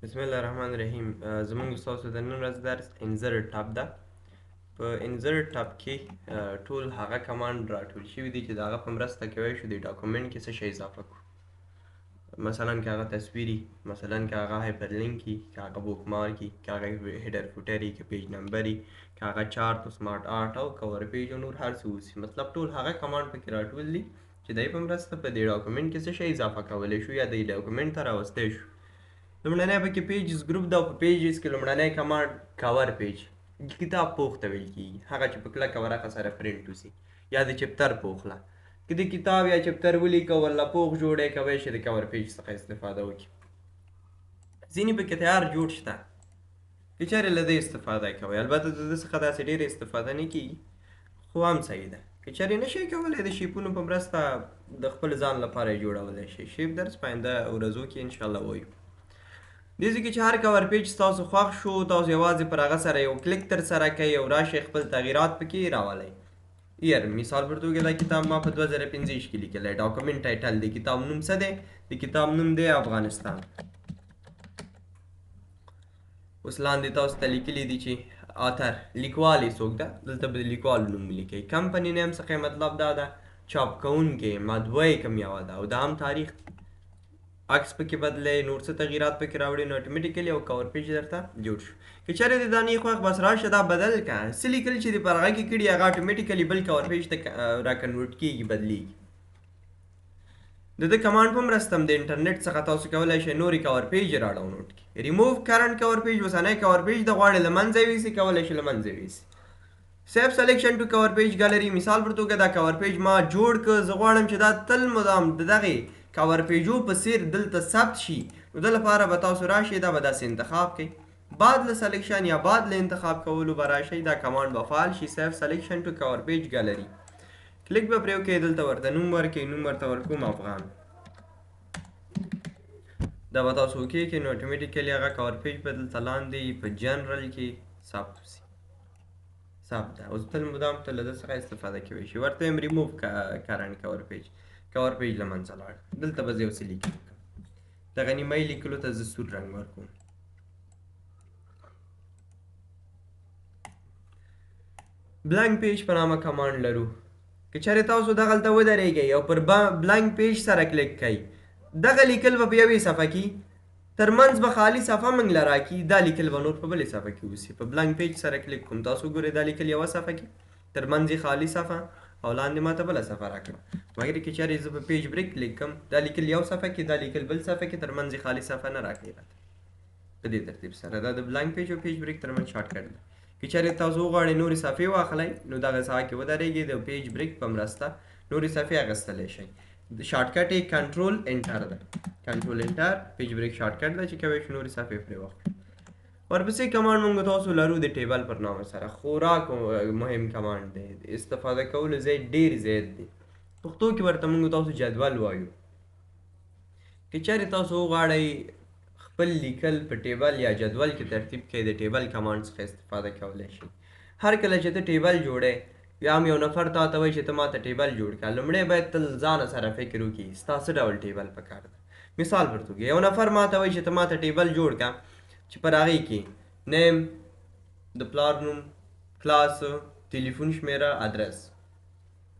بسم الله الرحمن الرحیم. زموږ ستاسو د نن ورځ درس انزر ټاپ ده. په انزر ټاپ کې ټول هغه کمانډ راټول شوي دي چې د هغه په مرسته کولی شو د ډاکومنټ کې څه شی اضافه کړو. مثلا که هغه تصویري، مثلا که هغه هایپرلینک وي، که هغه بوک مارک وي، که هغه هیډر فوټر وي، که پیج نمبر وي، که هغه چارت او سمارټ آرټ او کور پیج او نور هر څه اوسي. مطلب ټول هغه کمانډ پکې راټول دي چې د په مرسته په دې ډاکومنټ کې څه شی اضافه کولی شو یا د ډاکومنټ ته راوستی شو. لومړنی پکې پیجز ګروپ ده او په پیجز کې لومړنی کمانډ کور پیج، کتاب پوښ ته ویل کېږي، هغه چې په کلکه ورقه سره پرنټ وسي، یا د چپتر پوښله. که د کتاب یا چپتر ولیکه ورله پوښ جوړی کوی شي د کور پیج څخه استفاده وکړي. ځینې پکې تیار جوړ شته که چېرې له دې استفاده کوئ. البته د ده څخه داسې ډېره استفاده نه کېږي، خو هم صحیح ده. که چېرې نه شئ کولی د شیپونو په مرسته د خپل ځان لپاره یې جوړولی شئ. شیپ درس په آینده ورځو کې انشاءالله وایو. دې ځای کې چې هر کور پیج ستاسو خوښ شو، تاسو یوازې پر هغه سره یو کلیک ترسره کوئ او راشئ خپل تغییرات پکې راولئ. مثال پر توګه دا کتاب ما په 2025 کې لیکلی. ډاکومنټ ټایټل د کتاب نوم څه دی؟ د کتاب نوم دی افغانستان. اوس لاندې تاسو ته لیکلي دي چې آتر لیکوال یې څوک ده، دلته به د لیکوال نوم ولیکئ. کمپنۍ نیم څخه مطلب دا ده چاپ کوونکی، مطبوعه یې کوم یوه ده، او د عام تاریخ. عکس پکې بدلی، نور څه تغییرات پکې راوړي، نو اټومیټیکلي یو کور پیج درته جوړ شو. که چېرې د دا نه یې خوښ بس راشه دا بدل کړه، څه لیکل چې دې پر هغه کې کړي هغه اټومیټیکلي بل کور پیج ته راکنورټ کېږي، بدلیږي. د ده کمانډ په مرسته هم د انټرنیټ څخه تاسو کولی شئ نورې کور پیج را ډاونلوډ کړئ. ریموو کرنټ کور پیج، اوسنی کور پیج د غواړئ له منځه یوسي، کولی شئ له منځه یوسي. سیف سلیکشن ټو کور پیج ګالري، مثال پر توګه دا کور پیج ما جوړ کړ، زه غواړم چې دا تل مدام د دغې کور پیجو په څیر دلته ثبت شي. نو د لپاره به تاسو راشئ، دا به داسې انتخاب کړئ، بعد له سلیکشن یا بعد له انتخاب کولو به راشئ، دا کمانډ به فعال شي. سیف سلیکشن ټو کور پیج ګالري کلیک به پرې وکړئ، دلته ورته نوم ورکړئ، نوم ورته ورکوم افغان. دا به تاسو وکړئ نو اټومیټیکلي هغه کور پیج به دلته لاندې په جنرل کې ثبت شي. ثبت ده. اوس تل مدام ته له ده څخه استفاده کولی شي. ورته یم ریموو کرنټ کور پیج، کور پیج له منځه لاړ. دلته به زه یو څه لیکم، دغه نیمایي لیکلو ته زه سور رنګ ورکوم. بلانک پیج په نامه کمانډ لرو. که چېرې تاسو دغلته ودرېږئ او پر بلانک پیج سره کلیک کوئ، دغه لیکل به په یوې صفحه کې ترمنځ به خالي صفحه موږ له راکړي، دا لیکل به نور په بلې صفحه کې اوسي. په بلانک پیج سره کلیک کوم، تاسو ګورئ دا لیکل یوه صفحه کې، ترمنځ یې خالي صفحه او لاندې ماته بله صفحه راکړه. مګر که چېرې زه په پیج بریک کلیک کوم، دا لیکل یو صفحه کې، دا لیکل بل صفحه کې، ترمنځ یې خالي صفحه نه راکړي راته. په دې ترتیب سره دا د بلانک پیج او پیج بریک ترمنځ شارټکټ ده. که چېرې تاسو وغواړئ نورې صفحې واخلئ، نو دغه ساحه کې ودرېږئ، د پیج بریک په مرسته نورې صفحې اخیستلی شئ. شارټکټ یې کنټرول انټر ده. کنټرول انټر پیج بریک شارټکټ ده چې کولی شو نورې صفحې پرې واخلو. ورپسې کمانډ موږ تاسو لرو د ټیبل پر نامه سره. خوراک مهم کمانډ دی، استفاده کولو ځای ډېر زیات دی. پښتو کې ورته موږ تاسو جدول وایو. که چېرې تاسو وغواړئ خپل لیکل په ټیبل یا جدول کې ترتیب کړئ، د ټیبل کمانډ څخه استفاده کولی شئ. هر کله چې ته ټیبل جوړئ یا هم یو نفر تا ته وایي چې ته ماته ټیبل جوړ کړه، لومړی باید تل ځانه سره فکر وکړي ستا څه ډول ټیبل پکار ده. مثال پر توګه یو نفر ماته وایي چې ته ماته ټیبل جوړ کړه چې پر هغې کې نیم، د پلار نوم، کلاس، تلیفون شمیره، ادرس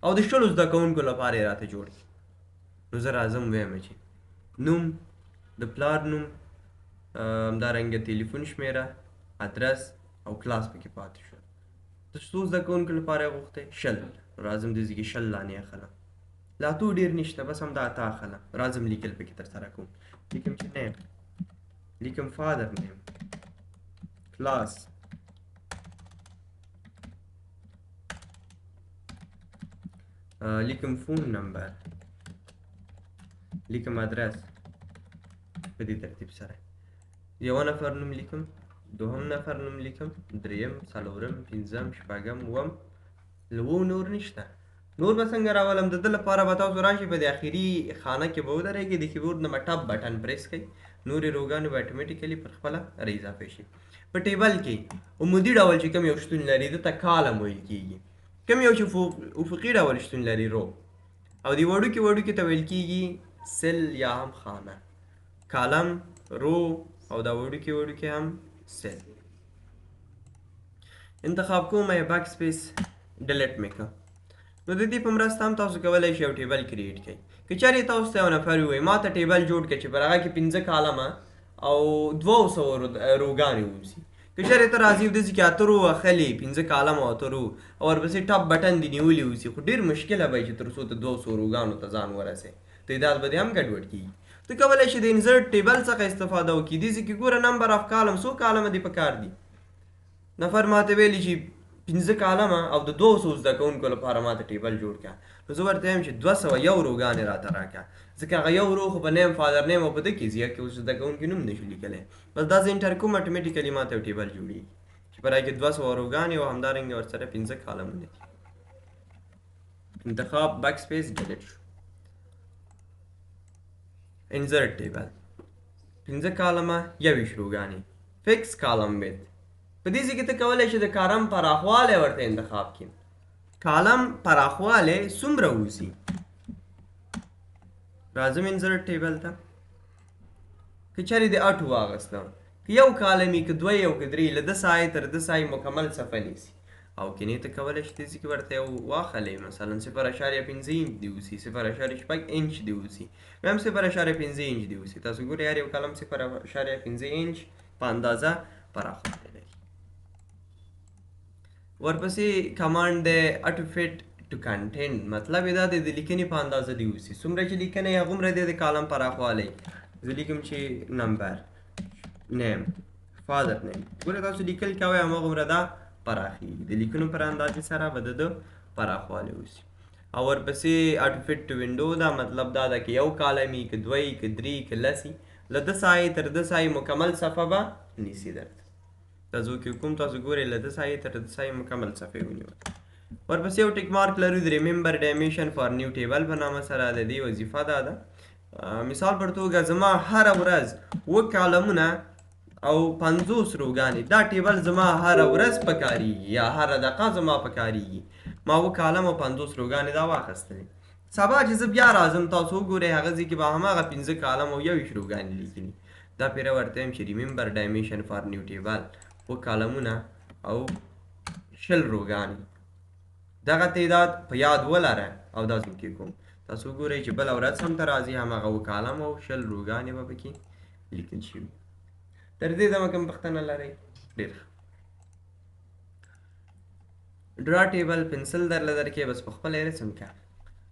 او د شلو زده کوونکو لپاره یې راته جوړ کړي. نو زه راځم ویم چې نوم، د پلار نوم، همدارنګه تلیفون شمیره، ادرس او کلاس پکې پاتې شو. د څو زده کوونکو لپاره یې غوښتی؟ 1000. راځم دې ځای کې 10 لانې اخلم. لا اتو ډېر نشته، بس همدا اته اخلم. راځم لیکل پکې ترسره کوم. لیکم چې نیم، لیکم فادر نیم، کلاس، لیکم فون نمبر، لیکم ادرس. په دې ترتیب سره یو نفر نوم لیکم، دوهم نفر نوم لیکم، دریم، څلورم، پنځم، شپږم، اووم. له اوو نور نشته. نور به څنګه راولم؟ د ده لپاره به تاسو راشئ په د اخري خانه کې به ودرېږئ، د کیبورډ نه به ټپ بټن پریس کړئ، نورې روګانې به اټومیټیکلي پر خپله رااضافه شي. په ټیبل کې عمودي ډول چې کوم یو شتون لري ده ته کالم ویل کېږي. کوم یو چې افقي ډول شتون لري رو، او د وړوکي ته ویل کېږي سل یا هم خانه. کالم، رو او دا وړوکي هم سیل انتخاب کوم یا بیک سپیس ډیلیټ مې کړه. نو د دې په مرسته هم تاسو کولی شئ یو ټیبل کریټ کړئ. که چېرې تاسو ته یو نفر ووایي ما ته ټیبل جوړ کړه چې پر هغه کې 15 کالمه او 200 روګانې واوسي. که چېرې ته راځي وداسې کې 8 رو اخلي 15 کالم او 8 رو او ورپسې ټاپ بټن دې نیولي اوسي خو ډېر مشکله به وي چې تر څو ته 200 روګانو ته ځان ورسې تعداد به دې هم ګډوډ کېږي. ته کولی شې د انزرټ ټیبل څخه استفاده وکړي. داسې کې ګوره نمبر آف کالم څو کالمه دې پکار دي. نفر ماته ویلي چې 15 کالمه او د 200 زده کوونکو لپاره ماته ټیبل جوړ کړه. نو زه ورته وایم چې 201 روګانې راته راکړه ځکه هغه یو رو خو په نیم فادر نیم او په ده کې ځي کې اوس زده کوونکي نوم نشو لیکلی. بس دا زه انټر کوم اټومیټیکلي ماته یو ټیبل جوړېږي چې په هغې کې 200 روګانې او همدارنګه ورسره 15 کالمونه دي. انتخاب بیک سپیس ډیلیټ شو. انزرټ ټیبل 15 کالمه 21 روګانې فکس کالم ویت. په دې ځای کې ته کولی شې د کالم پراخوالی ورته انتخاب کړي. کالم پراخوالی څومره اوسي. راځم انزرټ ټیبل ته. که چېرې د 8 واغستم که یو کالم وي که 2 او که 3 له ده سایې تر ده سایې مکمل صفحه نیسي او کنې ته کولی شې داسې کې ورته یو واخلئ مثلا 0.5 انچ دې اوسي 0.6 انچ دې اوسي ویم 0.5 انچ دې اوسي. تاسو ګورئ هر یو کالم 0.5 انچ په اندازه پراخوالی لري. ورپسې کمانډ دی اټو فټ ټو کنټینټ مطلب یې دا دی د لیکنې په اندازه دې اوسي. څومره چې لیکنه یې هغومره دی د کالم پراخوالی. زه لیکم چې نمبر نیم فادر نیم ګوره تاسو لیکل کوئ هماغومره دا پراخېږي. د لیکنو پر اندازې سره به د پراخوالی اوسي. او ورپسې اټو فټ ټو وینډو دا مطلب دا ده که یو کالم وي که 2 که 3 که 10 له ده سایې تر ده سایې مکمل صفحه به نیسي درته. تاسو کې کوم تاسو ګورئ له ده سایې تر ده سایې مکمل صفحې ونیول. ورپسې یو ټیک مارک لرو د ریممبر ډایمیشن فار نیو ټیبل په نامه سره د دې وظیفه دا ده. مثال پر توګه زما هره ورځ 7 کالمونه او 50 روګانې دا ټیبل زما هره ورځ پکارېږي یا هره دقیقه زما پکارېږي. ما 7 کالم او 50 روګانې دا واخیستلې. سبا چې زه بیا راځم تاسو وګورئ هغه ځای کې به هماغه 15 کالم او 21 روګانې لیکلي. دا پیره ورته یم چې ریممبر ډایمیشن فار نیو ټیبل 7 کالمونه او 20 روګانې دغه تعداد په یاد ولره او دا ځم کې کوم. تاسو وګورئ چې بله ورځ هم ته راځي هماغه 7 کالم او 20 روګانې به پکې لیکل شوي. تر دې دمه کوم پوښتنه لرئ؟ ډېر ښه. ډرا ټیبل پنسل درله درکې بس په خپله یې رسم کړه.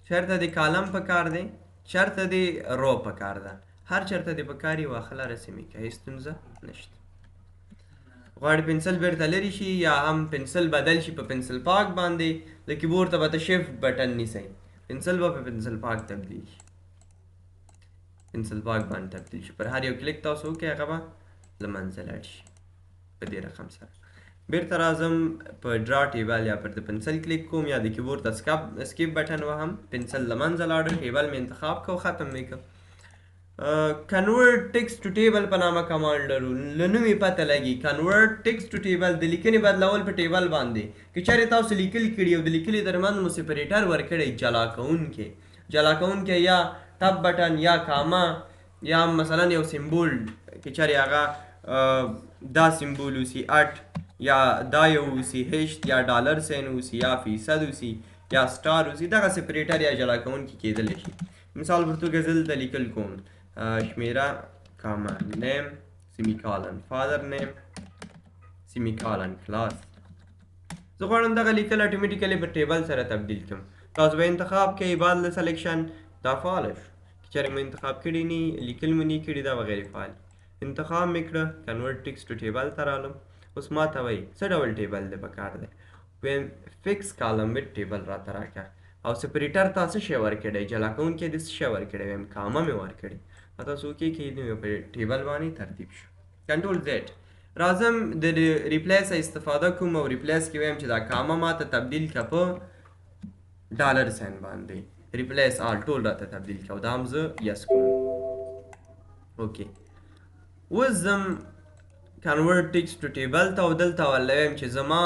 چېرته دې کالم پکار دی چېرته دې رو پکار ده هر چېرته دې پکار وي واخله رسم یې کړه هېڅ ستونزه نشته. غواړي پنسل بیرته لرې شي یا هم پنسل بدل شي په پنسل پاک باندې د کیبورډ ته به ته شفټ بټن نیسئ پنسل به په پنسل پاک تبدیل شي. پنسل پاک باندې تبدیل شي پر هر یو کلیک تاسو وکړئ هغه به له منځه لاړ شي په دې رقم سره. بیرته راځم په ډرا ټیبل یا پر د پنسل کلیک کوم یا د کیبورډ ته سکیپ بټن وهم پنسل له منځه لاړل ټیبل مې انتخاب کو ختم مې کړ. کنورټ ټیکسټ ټو ټیبل په نامه کمانډ لرو. له نومې پته لګي کنورټ ټیکسټ ټو ټیبل د لیکنې بدلول په ټیبل باندې. که چېرې تاسو لیکل کړي او د لیکلي ترمنځ مو سپریټر ورکړی جلا کوونکی یا ټب بټن یا کاما یا مثلا یو سمبول که چېرې هغه دا سمبول اوسي 8 یا دا یو اوسي هشت یا ډالر سین اوسي یا فیصد اوسي یا سټار اوسي دغه سپریټر یا جلا کوونکي کېدلی شي. مثال پر توګه زه دلته لیکل کوم شمیره کاما نیم سیمیکالن فادر نیم سیمیکالن کلاس. زه غواړم دغه لیکل اټومیټیکلی په ټیبل سره تبدیل کړم. تاسو به انتخاب کوئ بعد له سلیکشن دا فعاله شو. که چېرې مو انتخاب کړي نه لیکل مو نه کړي دا به غیر فعال. انتخاب مې کړه کنورټ ټیکسټ ټو ټیبل ته رالم. اوس ما ته وایي څه ډول ټیبل دی پکار دی. ویم فکس کالم ویت ټیبل راته راکړه او سپریټر ته څه شی ورکړی جلا کوونکی دې څه شی ورکړی ویم کامه مې ورکړې. تاسو وکړئ نو په ټیبل باندې ترتیب شو. کنټرول زیډ راځم د ریپلیس استفاده کوم او ریپلیس کې ویم چې دا کامه ما ته تبدیل کړه په ډالر ساین باندې. ریپلیس آل ټول راته تبدیل کړه او دا هم زه یس کوم. اوکې اوس ځم کنورټ ټیکسټ ټو ټیبل ته او دلته ورله ویم چې زما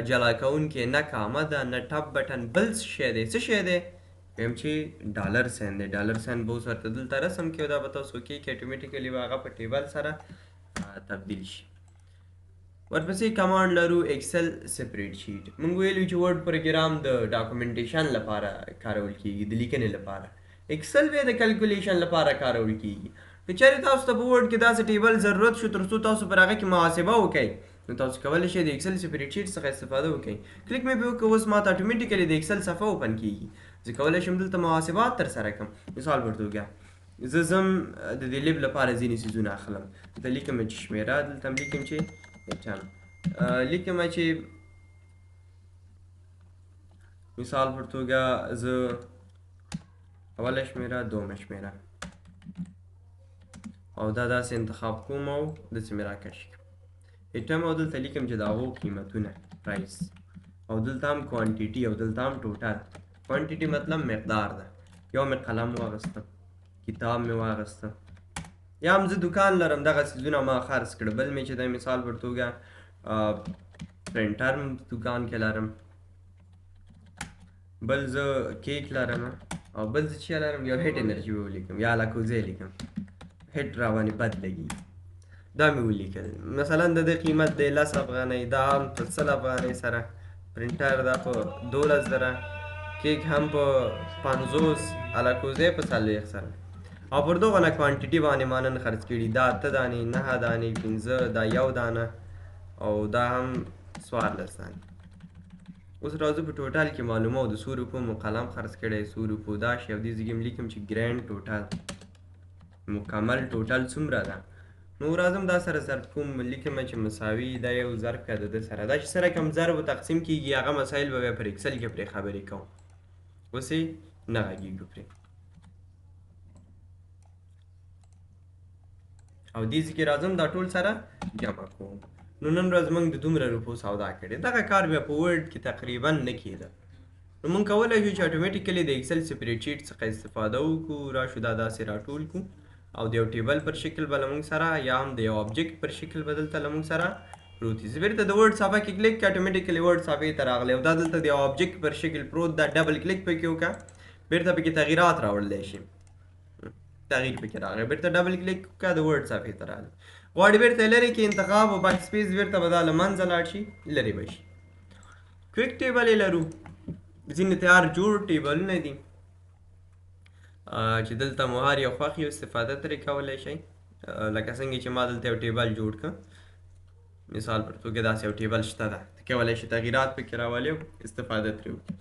جلا کوونکی نه کامه ده نه ټب بټن بل څه شی دی یم چې ډالر ساین دی ډالر ساین به اوس ورته دلته رسم کړو دا به تاسو کې اټومیټیکلی به هغه په ټیبل سره تبدیل شي. ورپسې کمانډ لرو ایکسل سپریډ شیټ. موږ ویلو چې ورډ پروګرام د ډاکومنټیشن لپاره کارول کیږي د لیکنې لپاره، ایکسل به د کیلکولیشن لپاره کارول کیږي. که چېرې تاسو ته په ورډ کې داسې ټیبل ضرورت شو ترڅو تاسو پر هغه کې محاسبه وکړئ نو تاسو کولی شئ د ایکسل سپریډ شیټ څخه استفاده وکړئ. کلیک مې پرې وکړه، اوس ماته اټومیټیکلی د ایکسل صفحه اوپن کیږي. زه کولی شم دلته محاسبات ترسره کړم. مثال په توګه زه ځم د دې لیب لپاره ځینې څیزونه اخلم. دلته لیکم چې شمېره، دلته هم لیکم چې ټن، لیکم چې مثال په توګه زه اوله شمېره، دومه شمېره، او دا داسې انتخاب کوم او داسې مې راکش کړم ایټم، او دلته لیکم چې د هغو قیمتونه پرایس، او دلته هم کوانټیټي او دلته هم ټوټل. کوانټیټي مطلب مقدار ده. یو مې قلم واغسته، کتاب مې واغسته، یا هم زه دکان لرم دغه څیزونه ما خرڅ کړه. بل مې چې د مثال پر توګه پرنټر دکان کې لرم، بل زه کیک لرم، او بل زه چې لرم یو هیټ انرژي به ولیکم یا لاکوزی لیکم، هیټ راوانې بد لګي دا مې ولیکل. مثلا د دې قیمت دی 10 افغانۍ، دا هم په 100 افغانۍ سره، پرنټر دا په 12,000، کیک هم په 50، الاکوزی په 40 سره. او پر دغه نه کوانټیټي باندې ما نن خرڅ کړي دا 8 دانې، 9 دانې، 15، دا 1 دانه، او دا هم 14 دانې. اوس راځو په ټوټل کې معلومه او د 100 روپو مو قلم خرڅ کړی، 100 روپو دا شي، او دې ځای کې لیکم چې ګرینډ ټوټل مکمل ټوټل څومره ده. نو راځم دا سره ضرب کوم، لیکم چې مساوي دا یو ضرب که د ده سره، دا چې سره کوم ضرب تقسیم کیږي هغه مسایل به بیا پر ایکسل کې پرې خبرې کوم. اوس یې نه غږېږو پرې، او دې ځای کې راځم دا ټول سره جمع کوم. نو نن ورځ موږ د دومره روپو سودا کړې. دغه کار بیا په ورډ کې تقریبا نه کېده. نو موږ کولی شو چې اټومیټیکلی د ایکسل سپریډ شیټ څخه استفاده وکړو، راشو دا داسې راټول کړو، او د یو ټیبل پر شکل به له موږ سره، یا هم د یو آبجیکټ پر شکل به دلته له موږ سره پروت وي. زه بیرته د ورډ صفحه کې کلیک کړه، اټومیټیکلی ورډ صفحې ته راغلی، او دا دلته د یو آبجیکټ پر شکل پروت ده. ډبل کلیک پکې وکړه، بیرته پکې تغییرات راوړلی شي، تغییر پکې راغلی، بیرته ډبل کلیک وکړه، د ورډ صفحې ته راغلی. غواړې بیرته لرې کې انتخاب او بیک سپیس، بیرته به دا له منځه لاړ شي، لرې به شي. کویک ټیبل یې لرو، ځینې تیار جوړ ټیبلونه دي چې دلته مو هر یو خوښ یو استفاده ترې کولی شئ. لکه څنګه چې ما دلته یو ټیبل جوړ کړه، مثال پر توګه داسې یو ټیبل شته ده، ته کولی شئ تغییرات پکې راولئ او استفاده ترې وکړئ.